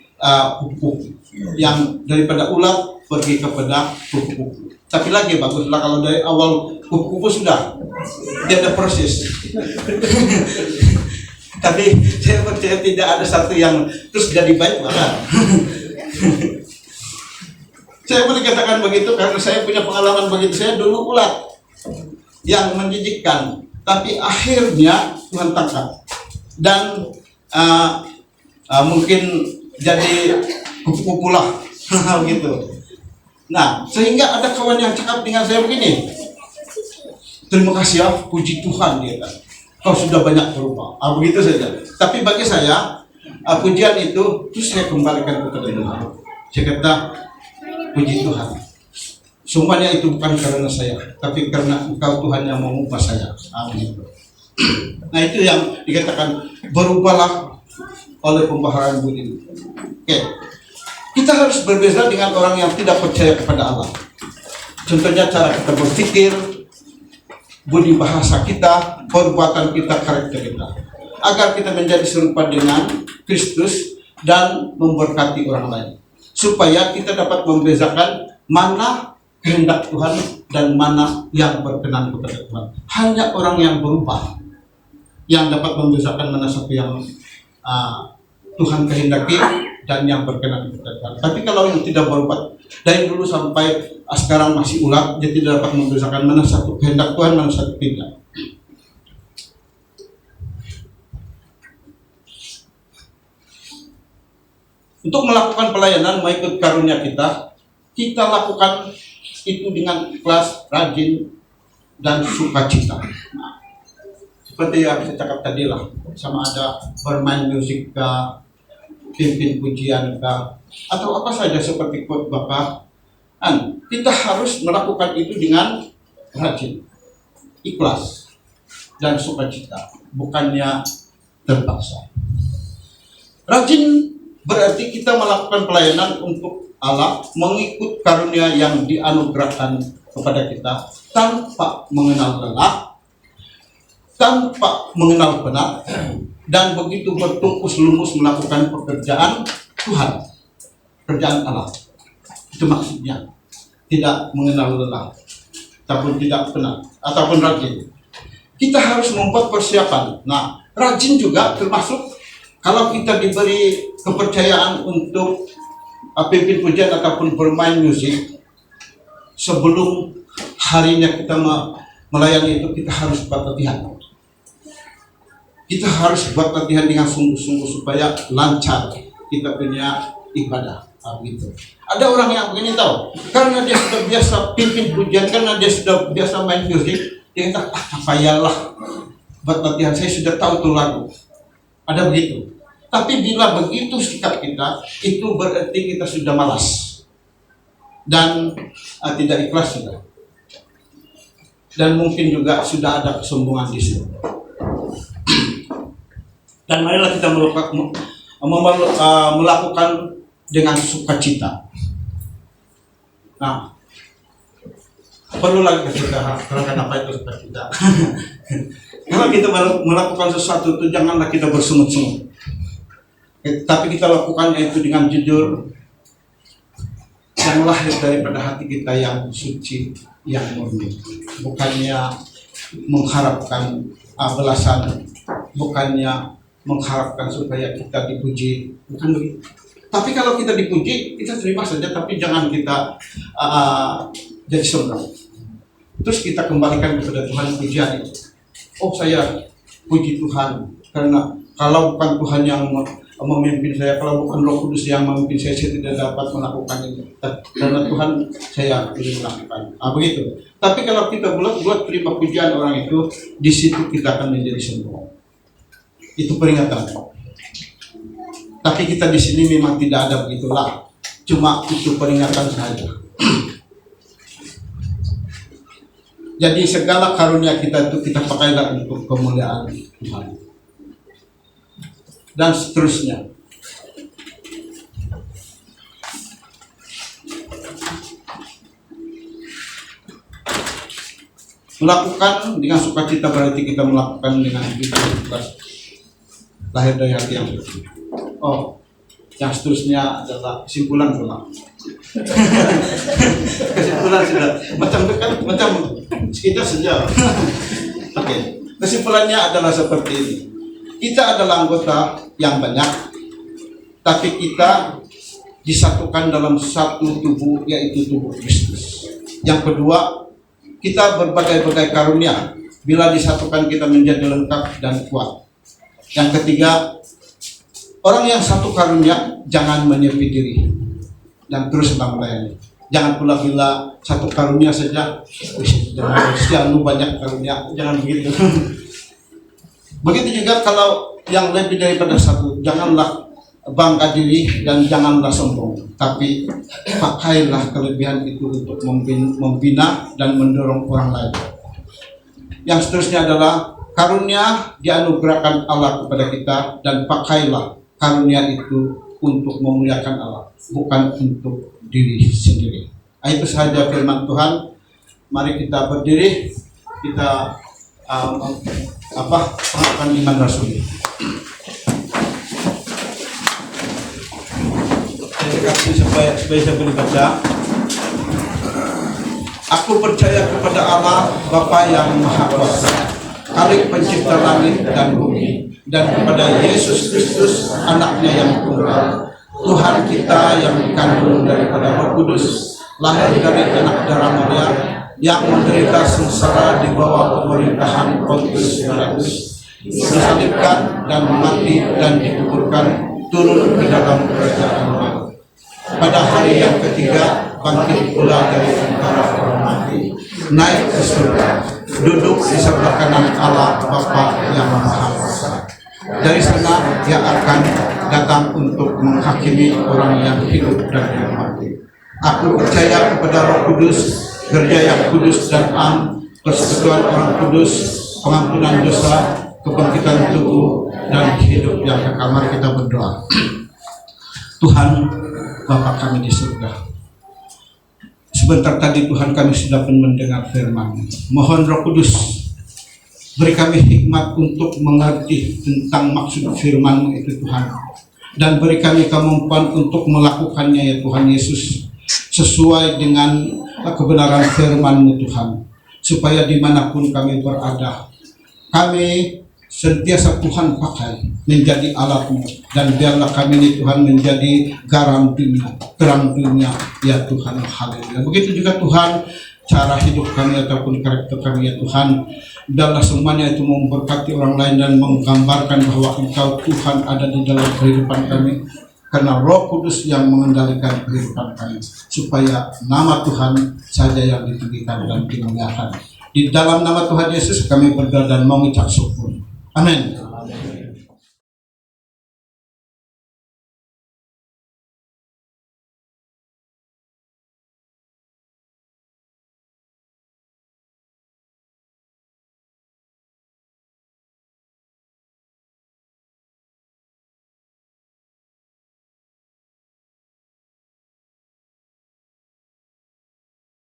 kupu-kupu yang daripada ulat pergi kepada kupu-kupu. Tapi lagi baguslah kalau dari awal kupu-kupu sudah dia ada proses. Tapi saya percaya tidak ada satu yang terus jadi baik malah. Saya boleh katakan begitu karena saya punya pengalaman begitu. Saya dulu ulat yang menjijikkan, tapi akhirnya Tuhan tangkap dan mungkin jadi kupu-kupu lah gitu. Nah, sehingga ada kawan yang cakap dengan saya begini, terima kasih ya, puji Tuhan, dia kan, kau sudah banyak berubah. Begitu saja. Tapi bagi saya pujian itu terus saya kembalikan kepada Tuhan. Saya kata, puji Tuhan, semuanya itu bukan karena saya, tapi karena Engkau Tuhan yang mengubah saya. Amin. Nah, itu yang dikatakan berubahlah oleh pembaharuan budi. Oke. Kita harus berbeda dengan orang yang tidak percaya kepada Allah. Contohnya cara kita berpikir, budi bahasa kita, perbuatan kita, karakter kita, agar kita menjadi serupa dengan Kristus dan memberkati orang lain, supaya kita dapat membedakan mana kehendak Tuhan dan mana yang berkenan kepada Tuhan. Hanya orang yang berubah yang dapat membedakan mana satu yang Tuhan kehendaki dan yang berkenan kepada Tuhan. Tapi kalau yang tidak berubah dari dulu sampai sekarang masih ulat, dia tidak dapat membedakan mana satu kehendak Tuhan, mana satu tidak. Untuk melakukan pelayanan mengikut karunia kita lakukan itu dengan ikhlas, rajin, dan sukacita. Nah, seperti yang saya cakap tadi lah, sama ada bermain musik kah, pimpin pujian kah, atau apa saja seperti khotbah kah, kita harus melakukan itu dengan rajin, ikhlas, dan sukacita, bukannya terpaksa. Rajin berarti kita melakukan pelayanan untuk Allah mengikut karunia yang dianugerahkan kepada kita tanpa mengenal lelah, tanpa mengenal penat, dan begitu bertungkus lumus melakukan pekerjaan Tuhan, pekerjaan Allah. Itu maksudnya, tidak mengenal lelah, ataupun tidak penat, ataupun rajin. Kita harus membuat persiapan. Nah, rajin juga termasuk kalau kita diberi kepercayaan untuk pimpin pujian ataupun bermain musik, sebelum harinya kita melayani itu, kita harus buat latihan. Kita harus buat latihan dengan sungguh-sungguh supaya lancar kita punya ibadah. Gitu. Ada orang yang begini tahu, karena dia sudah biasa pimpin pujian, karena dia sudah biasa main musik, dia kata, payahlah buat latihan, saya sudah tahu itu lagu. Ada begitu. Tapi bila begitu sikap kita, itu berarti kita sudah malas dan tidak ikhlas sudah. Dan mungkin juga sudah ada kesombongan di situ. Dan marilah kita melakukan dengan sukacita. Nah, perlu lagi kita terangkan apa itu sukacita. Kalau kita melakukan sesuatu itu, janganlah kita bersungut-sungut. Tapi kita lakukannya itu dengan jujur, yang lahir daripada hati kita yang suci, yang murni. Bukannya mengharapkan balasan, bukannya mengharapkan supaya kita dipuji, bukan begitu. Tapi kalau kita dipuji, kita terima saja, tapi jangan kita jadi sombong. Terus kita kembalikan kepada Tuhan pujian itu. Oh, saya puji Tuhan, karena kalau bukan Tuhan yang memimpin saya, kalau bukan Roh Kudus yang memimpin saya tidak dapat melakukan itu. Karena Tuhan saya ingin melakukan. Begitu. Tapi kalau kita bulat-bulat terima pujian orang itu, di situ kita akan menjadi sombong. Itu peringatan. Tapi kita di sini memang tidak ada begitulah. Cuma itu peringatan saja. Jadi segala karunia kita itu kita pakailah untuk kemuliaan Tuhan. Dan seterusnya. Melakukan dengan sukacita berarti kita melakukan dengan ikhlas. Lahir dari hati yang suci. Oh, yang seterusnya adalah kesimpulan pula. Kesimpulan sudah macam kita saja. Oke. Kesimpulannya adalah seperti ini. Kita adalah anggota yang banyak, tapi kita disatukan dalam satu tubuh, yaitu tubuh Kristus. Yang kedua, kita berbagai-bagai karunia. Bila disatukan kita menjadi lengkap dan kuat. Yang ketiga, orang yang satu karunia jangan menyempit diri dan terus melayani. Jangan pula bila satu karunia saja, jangan banyak karunia, jangan begitu. Begitu juga kalau yang lebih daripada satu, janganlah bangga diri dan janganlah sombong, tapi pakailah kelebihan itu untuk membina dan mendorong orang lain. Yang seterusnya adalah karunia dianugerahkan Allah kepada kita, dan pakailah karunia itu untuk memuliakan Allah, bukan untuk diri sendiri. Itu saja firman Tuhan. Mari kita berdiri, kita pengakuan iman rasuli. Saya kasih supaya saya boleh baca. Aku percaya kepada Allah Bapa yang Maha Kuasa, Khalik pencipta langit dan bumi, dan kepada Yesus Kristus anaknya yang tunggal, Tuhan kita yang dikandung daripada Roh Kudus, lahir dari anak darah Maria, yang menderita sengsara di bawah pemerintahan Pontius Pilatus, disalibkan dan mati dan dikuburkan, turun ke dalam kerajaan Allah. Pada hari yang ketiga bangkit pula dari antara orang mati, naik ke surga, duduk di sebelah kanan Allah Bapa yang Maha Kuasa. Dari sana Dia akan datang untuk menghakimi orang yang hidup dan yang mati. Aku percaya kepada Roh Kudus, gereja yang kudus dan am, persekutuan orang kudus, pengampunan dosa, kebangkitan tubuh, dan hidup yang kekal. Mari kita berdoa. Tuhan Bapa kami di surga, Sebentar tadi Tuhan kami sudah pun mendengar firman. Mohon Roh Kudus beri kami hikmat untuk mengerti tentang maksud firman itu Tuhan. Dan beri kami kemampuan untuk melakukannya ya Tuhan Yesus. Sesuai dengan kebenaran firman-Mu Tuhan. Supaya dimanapun kami berada, kami sentiasa Tuhan pakai menjadi alat-Mu. Dan biarlah kami ini Tuhan menjadi garam dunia, terang dunia ya Tuhan. Haleluya. Begitu juga Tuhan cara hidup kami ataupun karakter kami ya Tuhan. Biarlah semuanya itu memberkati orang lain dan menggambarkan bahwa Engkau Tuhan ada di dalam kehidupan kami. Karena Roh Kudus yang mengendalikan kehidupan kami. Supaya nama Tuhan saja yang ditinggikan dan dimuliakan. Di dalam nama Tuhan Yesus kami berdoa dan mengucap syukur. Amin.